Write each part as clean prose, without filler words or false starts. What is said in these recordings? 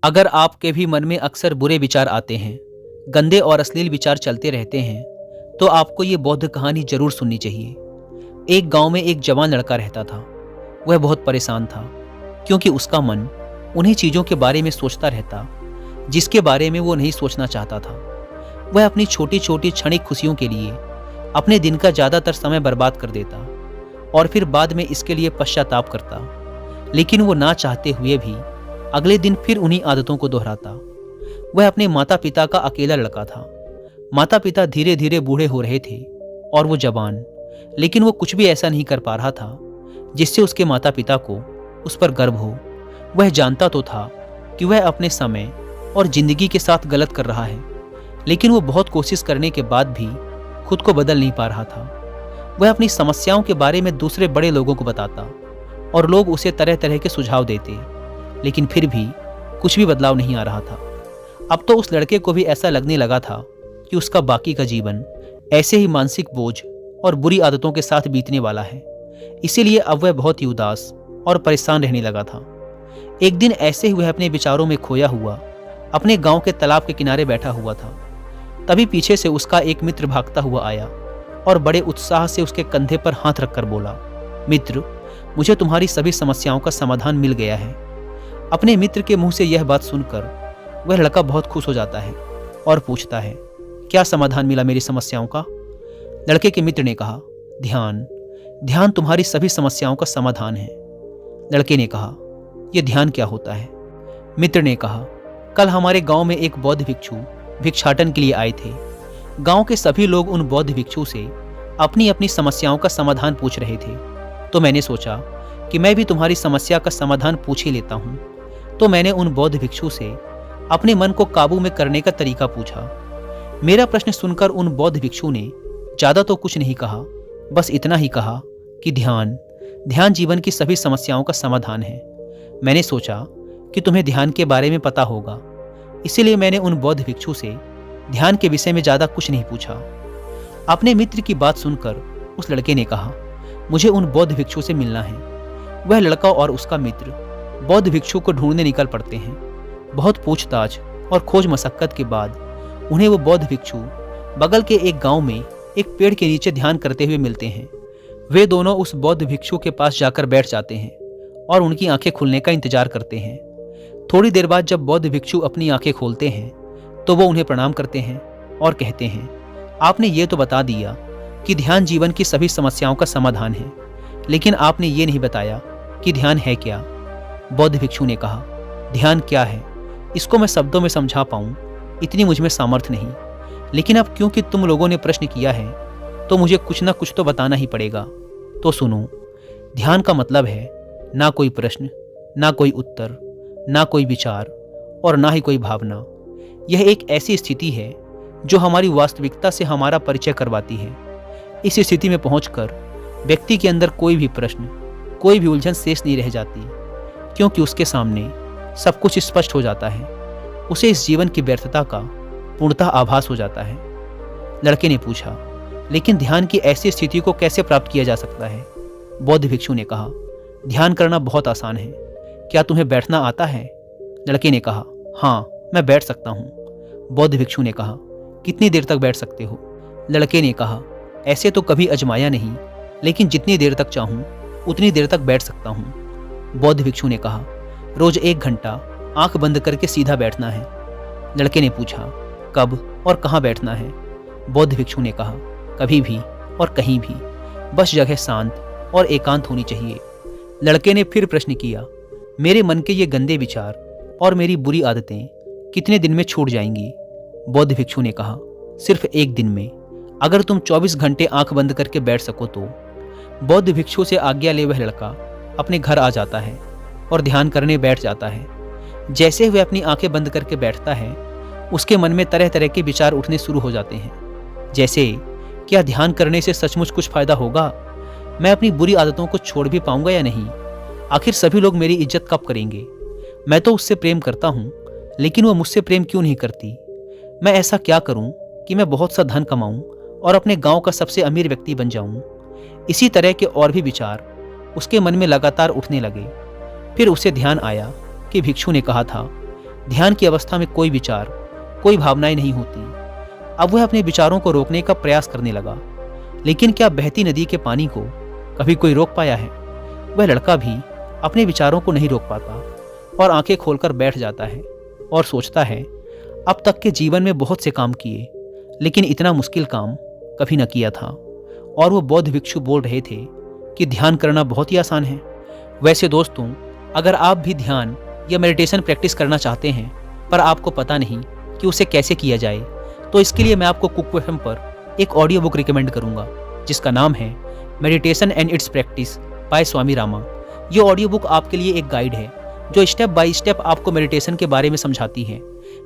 अगर आपके भी मन में अक्सर बुरे विचार आते हैं, गंदे और अश्लील विचार चलते रहते हैं, तो आपको ये बौद्ध कहानी जरूर सुननी चाहिए। एक गांव में एक जवान लड़का रहता था। वह बहुत परेशान था, क्योंकि उसका मन उन्हीं चीज़ों के बारे में सोचता रहता जिसके बारे में वो नहीं सोचना चाहता था। वह अपनी छोटी छोटी क्षणिक खुशियों के लिए अपने दिन का ज़्यादातर समय बर्बाद कर देता और फिर बाद में इसके लिए पश्चाताप करता। लेकिन वो ना चाहते हुए भी अगले दिन फिर उन्हीं आदतों को दोहराता। वह अपने माता पिता का अकेला लड़का था। माता पिता धीरे धीरे बूढ़े हो रहे थे और वो जवान, लेकिन वो कुछ भी ऐसा नहीं कर पा रहा था जिससे उसके माता पिता को उस पर गर्व हो। वह जानता तो था कि वह अपने समय और जिंदगी के साथ गलत कर रहा है, लेकिन वो बहुत कोशिश करने के बाद भी खुद को बदल नहीं पा रहा था। वह अपनी समस्याओं के बारे में दूसरे बड़े लोगों को बताता और लोग उसे तरह तरह के सुझाव देते, लेकिन फिर भी कुछ भी बदलाव नहीं आ रहा था। अब तो उस लड़के को भी ऐसा लगने लगा था कि उसका बाकी का जीवन ऐसे ही मानसिक बोझ और बुरी आदतों के साथ बीतने वाला है। इसीलिए अब वह बहुत ही उदास और परेशान रहने लगा था। एक दिन ऐसे ही वह अपने विचारों में खोया हुआ अपने गांव के तालाब के किनारे बैठा हुआ था। तभी पीछे से उसका एक मित्र भागता हुआ आया और बड़े उत्साह से उसके कंधे पर हाथ रखकर बोला, मित्र, मुझे तुम्हारी सभी समस्याओं का समाधान मिल गया है। अपने मित्र के मुंह से यह बात सुनकर वह लड़का बहुत खुश हो जाता है और पूछता है, क्या समाधान मिला मेरी समस्याओं का? लड़के के मित्र ने कहा, ध्यान। ध्यान तुम्हारी सभी समस्याओं का समाधान है। लड़के ने कहा, यह ध्यान क्या होता है? मित्र ने कहा, कल हमारे गांव में एक बौद्ध भिक्षु भिक्षाटन के लिए आए थे। गांव के सभी लोग उन बौद्ध भिक्षु से अपनी अपनी समस्याओं का समाधान पूछ रहे थे। तो मैंने सोचा कि मैं भी तुम्हारी समस्या का समाधान पूछ ही लेता हूँ। तो मैंने उन बौद्ध भिक्षु से अपने मन को काबू में करने का तरीका पूछा। मेरा प्रश्न सुनकर उन बौद्ध भिक्षु ने ज़्यादा तो कुछ नहीं कहा, बस इतना ही कहा कि ध्यान, ध्यान जीवन की सभी समस्याओं का समाधान है। मैंने सोचा कि तुम्हें ध्यान के बारे में पता होगा, इसीलिए मैंने उन बौद्ध भिक्षु से ध्यान के विषय में ज़्यादा कुछ नहीं पूछा। अपने मित्र की बात सुनकर उस लड़के ने कहा, मुझे उन बौद्ध भिक्षु से मिलना है। वह लड़का और उसका मित्र बौद्ध भिक्षु को ढूंढने निकल पड़ते हैं। बहुत पूछताछ और खोज मशक्कत के बाद उन्हें वो बौद्ध भिक्षु बगल के एक गांव में एक पेड़ के नीचे ध्यान करते हुए मिलते हैं। वे दोनों उस बौद्ध भिक्षु के पास जाकर बैठ जाते हैं और उनकी आंखें खुलने का इंतजार करते हैं। थोड़ी देर बाद जब बौद्ध भिक्षु अपनी आंखें खोलते हैं तो वो उन्हें प्रणाम करते हैं और कहते हैं, आपने ये तो बता दिया कि ध्यान जीवन की सभी समस्याओं का समाधान है, लेकिन आपने ये नहीं बताया कि ध्यान है क्या। बौद्ध भिक्षु ने कहा, ध्यान क्या है इसको मैं शब्दों में समझा पाऊं इतनी मुझ में सामर्थ्य नहीं, लेकिन अब क्योंकि तुम लोगों ने प्रश्न किया है तो मुझे कुछ ना कुछ तो बताना ही पड़ेगा। तो सुनो, ध्यान का मतलब है ना कोई प्रश्न, ना कोई उत्तर, ना कोई विचार और ना ही कोई भावना। यह एक ऐसी स्थिति है जो हमारी वास्तविकता से हमारा परिचय करवाती है। इस स्थिति में पहुंचकर व्यक्ति के अंदर कोई भी प्रश्न, कोई भी उलझन शेष नहीं रह जाती, क्योंकि उसके सामने सब कुछ स्पष्ट हो जाता है। उसे इस जीवन की व्यर्थता का पूर्णतः आभास हो जाता है। लड़के ने पूछा, लेकिन ध्यान की ऐसी स्थिति को कैसे प्राप्त किया जा सकता है? बौद्ध भिक्षु ने कहा, ध्यान करना बहुत आसान है। क्या तुम्हें बैठना आता है? लड़के ने कहा, हाँ, मैं बैठ सकता हूँ। बौद्ध भिक्षु ने कहा, कितनी देर तक बैठ सकते हो? लड़के ने कहा, ऐसे तो कभी आजमाया नहीं, लेकिन जितनी देर तक चाहूँ उतनी देर तक बैठ सकता हूँ। बौद्ध भिक्षु ने कहा, रोज 1 घंटा आंख बंद करके सीधा बैठना है। लड़के ने पूछा, कब और कहाँ बैठना है? बौद्ध भिक्षु ने कहा, कभी भी और कहीं भी, बस जगह शांत और एकांत होनी चाहिए। लड़के ने फिर प्रश्न किया, मेरे मन के ये गंदे विचार और मेरी बुरी आदतें कितने दिन में छूट जाएंगी? बौद्ध भिक्षु ने कहा, सिर्फ 1 दिन में, अगर तुम 24 घंटे आंख बंद करके बैठ सको तो। बौद्ध भिक्षु से आज्ञा ले वह लड़का अपने घर आ जाता है और ध्यान करने बैठ जाता है। जैसे वह अपनी आंखें बंद करके बैठता है, उसके मन में तरह तरह के विचार उठने शुरू हो जाते हैं। जैसे, क्या ध्यान करने से सचमुच कुछ फायदा होगा? मैं अपनी बुरी आदतों को छोड़ भी पाऊंगा या नहीं? आखिर सभी लोग मेरी इज्जत कब करेंगे? मैं तो उससे प्रेम करता हूँ, लेकिन वो मुझसे प्रेम क्यों नहीं करती? मैं ऐसा क्या करूँ कि मैं बहुत सा धन कमाऊँ और अपने गांव का सबसे अमीर व्यक्ति बन जाऊँ? इसी तरह के और भी विचार उसके मन में लगातार उठने लगे। फिर उसे ध्यान आया कि भिक्षु ने कहा था, ध्यान की अवस्था में कोई विचार, कोई भावनाएं नहीं होती। अब वह अपने विचारों को रोकने का प्रयास करने लगा, लेकिन क्या बहती नदी के पानी को कभी कोई रोक पाया है? वह लड़का भी अपने विचारों को नहीं रोक पाता और आंखें खोलकर बैठ जाता है और सोचता है, अब तक के जीवन में बहुत से काम किए, लेकिन इतना मुश्किल काम कभी न किया था। और वो बौद्ध भिक्षु बोल रहे थे कि ध्यान करना बहुत ही आसान है। वैसे दोस्तों, अगर आप भी ध्यान या मेडिटेशन प्रैक्टिस करना चाहते हैं पर आपको पता नहीं कि उसे कैसे किया जाए, तो इसके लिए मैं आपको कुक एफएम पर एक ऑडियो बुक रिकमेंड करूंगा जिसका नाम है meditation and its practice by Swami Rama. ये ऑडियो बुक आपके लिए एक गाइड है जो स्टेप बाय स्टेप आपको मेडिटेशन के बारे में समझाती है।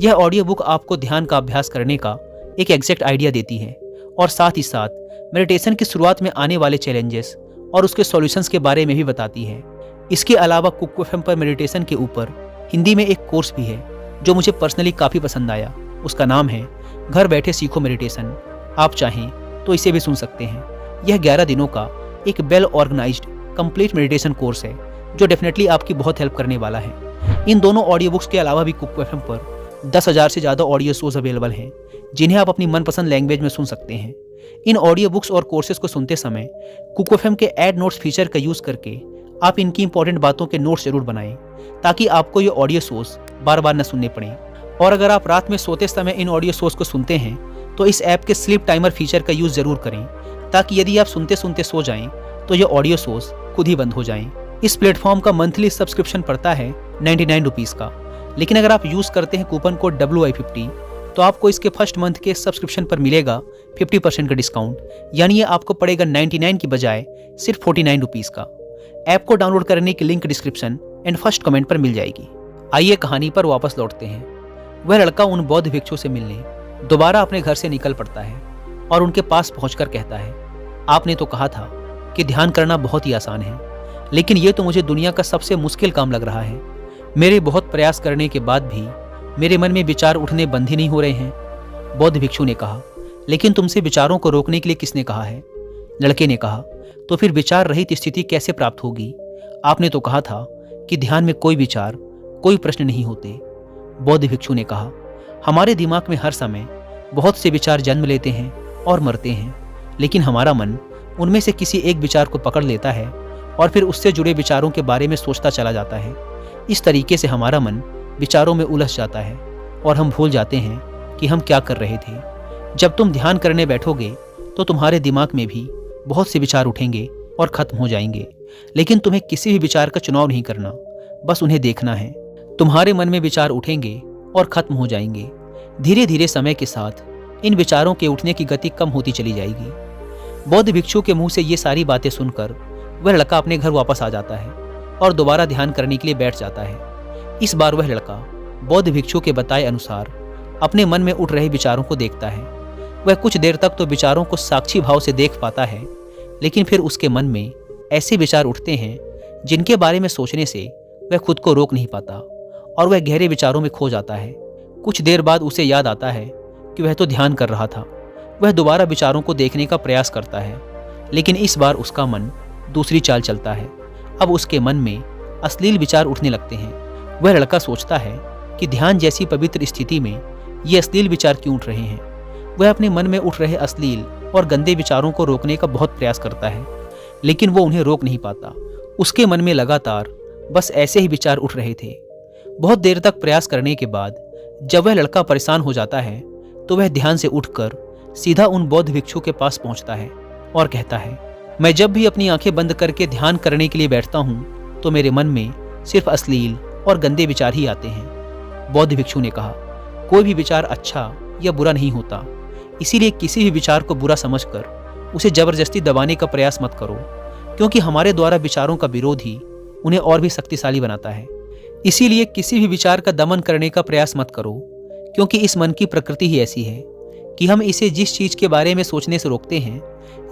यह ऑडियो बुक आपको ध्यान का अभ्यास करने का एक एग्जैक्ट आइडिया देती है और साथ ही साथ मेडिटेशन की शुरुआत में आने वाले चैलेंजेस और उसके सॉल्यूशंस के बारे में भी बताती है। इसके अलावा कुक एफएम पर मेडिटेशन के ऊपर हिंदी में एक कोर्स भी है जो मुझे पर्सनली काफ़ी पसंद आया। उसका नाम है घर बैठे सीखो मेडिटेशन। आप चाहें तो इसे भी सुन सकते हैं। यह 11 दिनों का एक well organised complete meditation course है जो डेफिनेटली आपकी बहुत हेल्प करने वाला है। इन दोनों ऑडियो बुक्स के अलावा भी कुक एफएम पर 10,000 से ज़्यादा ऑडियो शोज अवेलेबल हैं जिन्हें आप अपनी मनपसंद लैंग्वेज में सुन सकते हैं। इन ऑडियो बुक्स और कोर्सेज को सुनते समय कुक एफएम के ऐड नोट्स फीचर का यूज़ करके आप इनकी इंपॉर्टेंट बातों के नोट्स जरूर बनाएं ताकि आपको ये ऑडियो शोज बार बार न सुनने पड़ें। और अगर आप रात में सोते समय इन ऑडियो शोज को सुनते हैं तो इस ऐप के स्लीप टाइमर फीचर का यूज़ जरूर करें ताकि यदि आप सुनते सुनते सो जाएं तो ये ऑडियो शोज खुद ही बंद हो जाएं। इस प्लेटफॉर्म का मंथली सब्सक्रिप्शन पड़ता है 99 रुपीज़ का, लेकिन अगर आप यूज़ करते हैं कूपन कोड WI50 तो आपको इसके फर्स्ट मंथ के सब्सक्रिप्शन पर मिलेगा 50% का डिस्काउंट, यानी ये आपको पड़ेगा 99 की बजाय सिर्फ 49 रुपीज़ का। ऐप को डाउनलोड करने की link description and first comment पर मिल जाएगी। आइए कहानी पर वापस लौटते हैं। वह लड़का उन बौद्ध भिक्षु से मिलने दोबारा अपने घर से निकल पड़ता है और उनके पास पहुंचकर कहता है, आपने तो कहा था कि ध्यान करना बहुत ही आसान है, लेकिन ये तो मुझे दुनिया का सबसे मुश्किल काम लग रहा है। मेरे बहुत प्रयास करने के बाद भी मेरे मन में विचार उठने बंद ही नहीं हो रहे हैं। बौद्ध भिक्षु ने कहा, लेकिन तुमसे विचारों को रोकने के लिए किसने कहा है? लड़के ने कहा, तो फिर विचार रहित स्थिति कैसे प्राप्त होगी? आपने तो कहा था कि ध्यान में कोई विचार, कोई प्रश्न नहीं होते। बौद्ध भिक्षु ने कहा, हमारे दिमाग में हर समय बहुत से विचार जन्म लेते हैं और मरते हैं, लेकिन हमारा मन उनमें से किसी एक विचार को पकड़ लेता है और फिर उससे जुड़े विचारों के बारे में सोचता चला जाता है। इस तरीके से हमारा मन विचारों में उलझ जाता है और हम भूल जाते हैं कि हम क्या कर रहे थे। जब तुम ध्यान करने बैठोगे तो तुम्हारे दिमाग में भी बहुत से विचार उठेंगे और खत्म हो जाएंगे, लेकिन तुम्हें किसी भी विचार का चुनाव नहीं करना, बस उन्हें देखना है। तुम्हारे मन में विचार उठेंगे और खत्म हो जाएंगे। धीरे धीरे समय के साथ इन विचारों के उठने की गति कम होती चली जाएगी। बौद्ध भिक्षु के मुंह से ये सारी बातें सुनकर वह लड़का अपने घर वापस आ जाता है और दोबारा ध्यान करने के लिए बैठ जाता है। इस बार वह लड़का बौद्ध भिक्षु के बताए अनुसार अपने मन में उठ रहे विचारों को देखता है। वह कुछ देर तक तो विचारों को साक्षी भाव से देख पाता है, लेकिन फिर उसके मन में ऐसे विचार उठते हैं जिनके बारे में सोचने से वह खुद को रोक नहीं पाता और वह गहरे विचारों में खो जाता है। कुछ देर बाद उसे याद आता है कि वह तो ध्यान कर रहा था। वह दोबारा विचारों को देखने का प्रयास करता है, लेकिन इस बार उसका मन दूसरी चाल चलता है। अब उसके मन में अश्लील विचार उठने लगते हैं। वह लड़का सोचता है कि ध्यान जैसी पवित्र स्थिति में ये अश्लील विचार क्यों उठ रहे हैं। वह अपने मन में उठ रहे अश्लील और गंदे विचारों को रोकने का बहुत प्रयास करता है, लेकिन वो उन्हें रोक नहीं पाता। उसके मन में लगातार बस ऐसे ही विचार उठ रहे थे। बहुत देर तक प्रयास करने के बाद जब वह लड़का परेशान हो जाता है तो वह ध्यान से उठकर सीधा उन बौद्ध भिक्षु के पास पहुंचता है और कहता है, मैं जब भी अपनी आंखें बंद करके ध्यान करने के लिए बैठता हूँ तो मेरे मन में सिर्फ अश्लील और गंदे विचार ही आते हैं। बौद्ध भिक्षु ने कहा, कोई भी विचार अच्छा या बुरा नहीं होता, इसीलिए किसी भी विचार को बुरा समझकर उसे जबरदस्ती दबाने का प्रयास मत करो, क्योंकि हमारे द्वारा विचारों का विरोध ही उन्हें और भी शक्तिशाली बनाता है। इसीलिए किसी भी विचार का दमन करने का प्रयास मत करो, क्योंकि इस मन की प्रकृति ही ऐसी है कि हम इसे जिस चीज़ के बारे में सोचने से रोकते हैं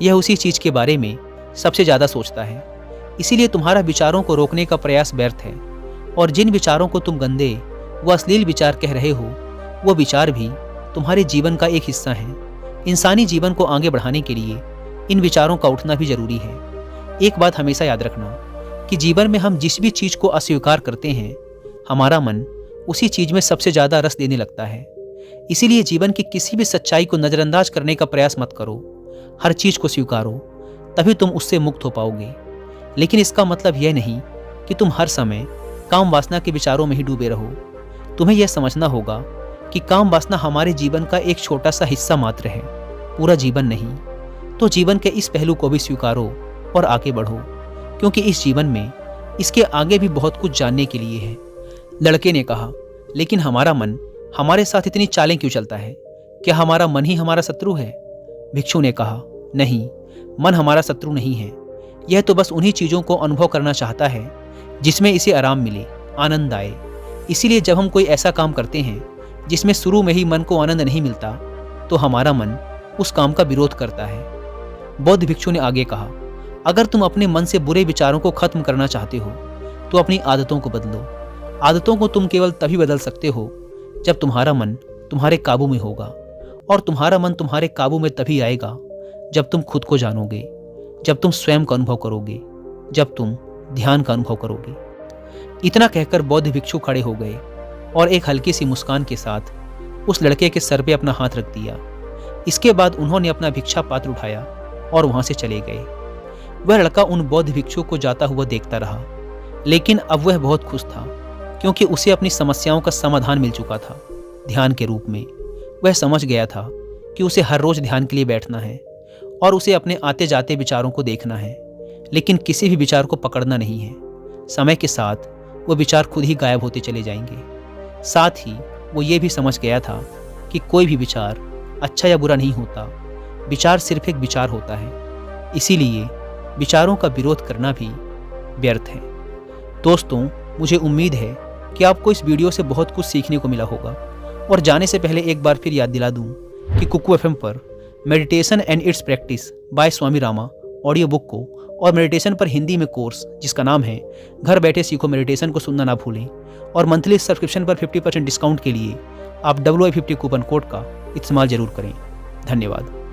यह उसी चीज़ के बारे में सबसे ज़्यादा सोचता है। इसीलिए तुम्हारा विचारों को रोकने का प्रयास व्यर्थ है, और जिन विचारों को तुम गंदे व अश्लील विचार कह रहे हो वो विचार भी तुम्हारे जीवन का एक हिस्सा है। इंसानी जीवन को आगे बढ़ाने के लिए इन विचारों का उठना भी जरूरी है। एक बात हमेशा याद रखना कि जीवन में हम जिस भी चीज़ को अस्वीकार करते हैं हमारा मन उसी चीज में सबसे ज्यादा रस देने लगता है। इसीलिए जीवन की किसी भी सच्चाई को नजरअंदाज करने का प्रयास मत करो। हर चीज को स्वीकारो, तभी तुम उससे मुक्त हो पाओगे। लेकिन इसका मतलब यह नहीं कि तुम हर समय काम वासना के विचारों में ही डूबे रहो। तुम्हें यह समझना होगा कि काम वासना हमारे जीवन का एक छोटा सा हिस्सा मात्र है, पूरा जीवन नहीं। तो जीवन के इस पहलू को भी स्वीकारो और आगे बढ़ो, क्योंकि इस जीवन में इसके आगे भी बहुत कुछ जानने के लिए है। लड़के ने कहा, लेकिन हमारा मन हमारे साथ इतनी चालें क्यों चलता है? क्या हमारा मन ही हमारा शत्रु है? भिक्षु ने कहा, नहीं, मन हमारा शत्रु नहीं है। यह तो बस उन्हीं चीज़ों को अनुभव करना चाहता है जिसमें इसे आराम मिले, आनंद आए। इसीलिए जब हम कोई ऐसा काम करते हैं जिसमें शुरू में ही मन को आनंद नहीं मिलता, तो हमारा मन उस काम का विरोध करता है। बौद्ध भिक्षु ने आगे कहा, अगर तुम अपने मन से बुरे विचारों को खत्म करना चाहते हो तो अपनी आदतों को बदलो। आदतों को तुम केवल तभी बदल सकते हो जब तुम्हारा मन तुम्हारे काबू में होगा, और तुम्हारा मन तुम्हारे काबू में तभी आएगा जब तुम खुद को जानोगे, जब तुम स्वयं का अनुभव करोगे, जब तुम ध्यान का अनुभव करोगे। इतना कहकर बौद्ध भिक्षु खड़े हो गए और एक हल्की सी मुस्कान के साथ उस लड़के के सर पे अपना हाथ रख दिया। इसके बाद उन्होंने अपना भिक्षा पात्र उठाया और वहां से चले गए। वह लड़का उन बौद्ध भिक्षु को जाता हुआ देखता रहा, लेकिन अब वह बहुत खुश था, क्योंकि उसे अपनी समस्याओं का समाधान मिल चुका था ध्यान के रूप में। वह समझ गया था कि उसे हर रोज ध्यान के लिए बैठना है और उसे अपने आते जाते विचारों को देखना है, लेकिन किसी भी विचार को पकड़ना नहीं है। समय के साथ वो विचार खुद ही गायब होते चले जाएंगे। साथ ही वो ये भी समझ गया था कि कोई भी विचार अच्छा या बुरा नहीं होता, विचार सिर्फ एक विचार होता है। इसीलिए विचारों का विरोध करना भी व्यर्थ है। दोस्तों, मुझे उम्मीद है कि आपको इस वीडियो से बहुत कुछ सीखने को मिला होगा। और जाने से पहले एक बार फिर याद दिला दूं कि कुकू FM पर meditation and its practice by Swami Rama audio book को और मेडिटेशन पर हिंदी में कोर्स जिसका नाम है घर बैठे सीखो मेडिटेशन को सुनना ना भूलें। और मंथली सब्सक्रिप्शन पर 50% डिस्काउंट के लिए आप WI50 कूपन कोड का इस्तेमाल जरूर करें। धन्यवाद।